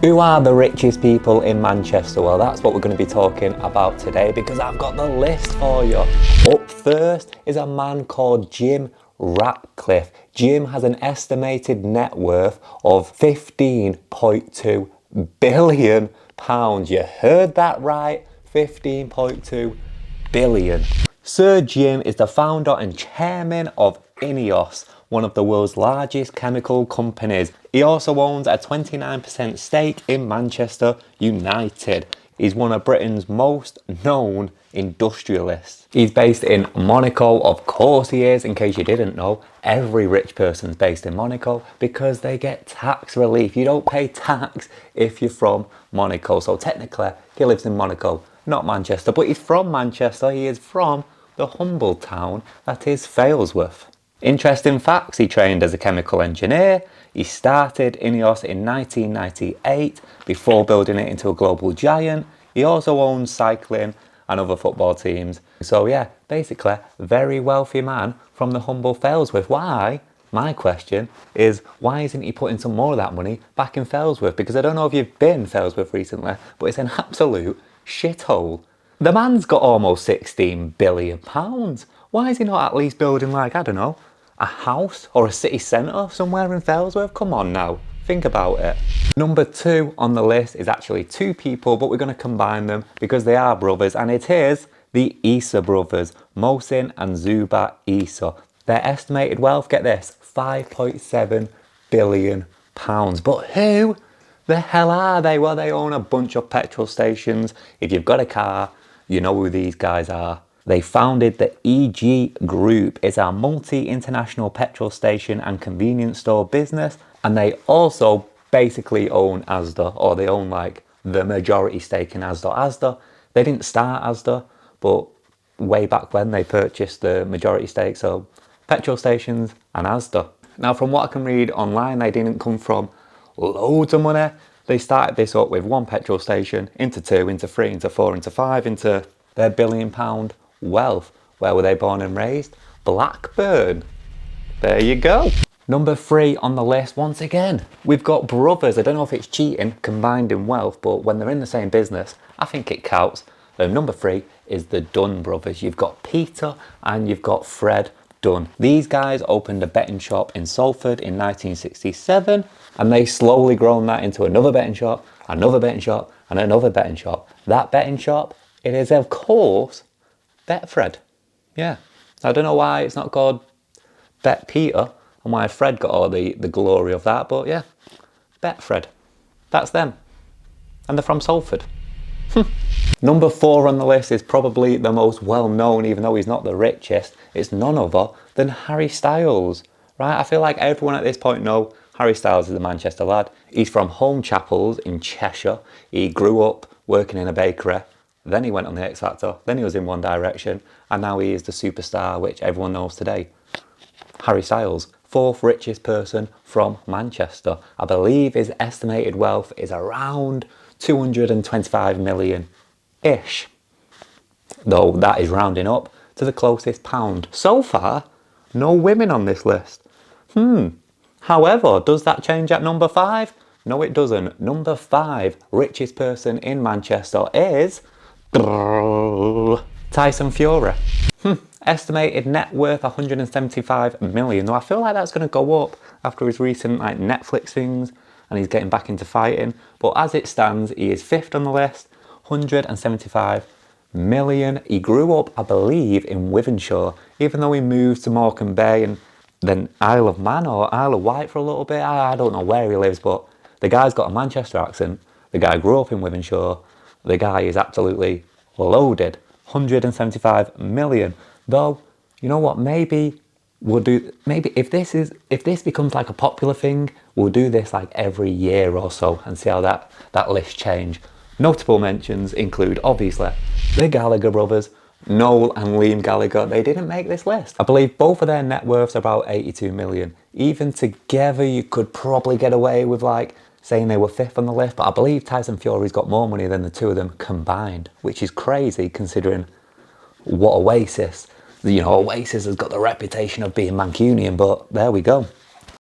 Who are the richest people in Manchester? Well, that's what we're going to be talking about today because I've got the list for you. Up first is a man called Jim Ratcliffe. Jim has an estimated net worth of £15.2 billion. You heard that right, 15.2 billion. Sir Jim is the founder and chairman of INEOS, one of the world's largest chemical companies. He also owns a 29% stake in Manchester United. He's one of Britain's most known industrialists. He's based in Monaco, of course he is, in case you didn't know. Every rich person's based in Monaco because they get tax relief. You don't pay tax if you're from Monaco. So technically, he lives in Monaco, not Manchester, but he's from Manchester. He is from the humble town that is Failsworth. Interesting facts, he trained as a chemical engineer. He started INEOS in 1998 before building it into a global giant. He also owns cycling and other football teams. So yeah, basically, very wealthy man from the humble Failsworth. Why? My question is, why isn't he putting some more of that money back in Failsworth? Because I don't know if you've been Failsworth recently, but it's an absolute shithole. The man's got almost £16 billion. Why is he not at least building, like, I don't know, a house or a city centre somewhere in Failsworth? Come on now, think about it. Number 2 on the list is actually 2 people, but we're going to combine them because they are brothers, and it is the Issa brothers, Mohsin and Zuba Issa. Their estimated wealth, get this, £5.7 billion. But who the hell are they? Well, they own a bunch of petrol stations. If you've got a car, you know who these guys are. They founded the EG Group. It's a multi-international petrol station and convenience store business. And they also basically own Asda, or they own like the majority stake in Asda. Asda, they didn't start Asda, but way back when they purchased the majority stake. So petrol stations and Asda. Now, from what I can read online, they didn't come from loads of money. They started this up with 1 petrol station, into 2, into 3, into 4, into 5, into their £1 billion wealth. Where were they born and raised? Blackburn. There you go. Number 3 on the list, once again, we've got brothers. I don't know if it's cheating combined in wealth, but when they're in the same business, I think it counts. Number 3 is the Dunn brothers. You've got Peter and you've got Fred Dunn. These guys opened a betting shop in Salford in 1967, and they slowly grown that into another betting shop, another betting shop, and another betting shop. That betting shop, it is of course Betfred. Yeah, I don't know why it's not called Bet Peter and why Fred got all the glory of that, but yeah, Betfred. That's them. And they're from Salford. Number 4 on the list is probably the most well-known, even though he's not the richest. It's none other than Harry Styles, right? I feel like everyone at this point know Harry Styles is a Manchester lad. He's from Home Chapels in Cheshire. He grew up working in a bakery. Then he went on the X Factor. Then he was in One Direction. And now he is the superstar which everyone knows today. Harry Styles, 4th richest person from Manchester. I believe his estimated wealth is around 225 million-ish. Though that is rounding up to the closest pound. So far, no women on this list. However, does that change at number 5? No, it doesn't. Number 5 richest person in Manchester is Tyson Fury. Estimated net worth 175 million. Now, I feel like that's going to go up after his recent like Netflix things, and he's getting back into fighting. But as it stands, he is 5th on the list, 175 million. He grew up, I believe, in Wythenshawe, even though he moved to Morecambe Bay and then Isle of Man or Isle of Wight for a little bit. I don't know where he lives, but the guy's got a Manchester accent. The guy grew up in Wythenshawe. The guy is absolutely loaded. 175 million. Though, you know what, maybe if this becomes like a popular thing, we'll do this like every year or so and see how that list change. Notable mentions include, obviously, the Gallagher brothers, Noel and Liam Gallagher. They didn't make this list. I believe both of their net worths are about 82 million. Even together, you could probably get away with like saying they were 5th on the list, but I believe Tyson Fury's got more money than the 2 of them combined, which is crazy considering what Oasis, Oasis has got the reputation of being Mancunian, but there we go.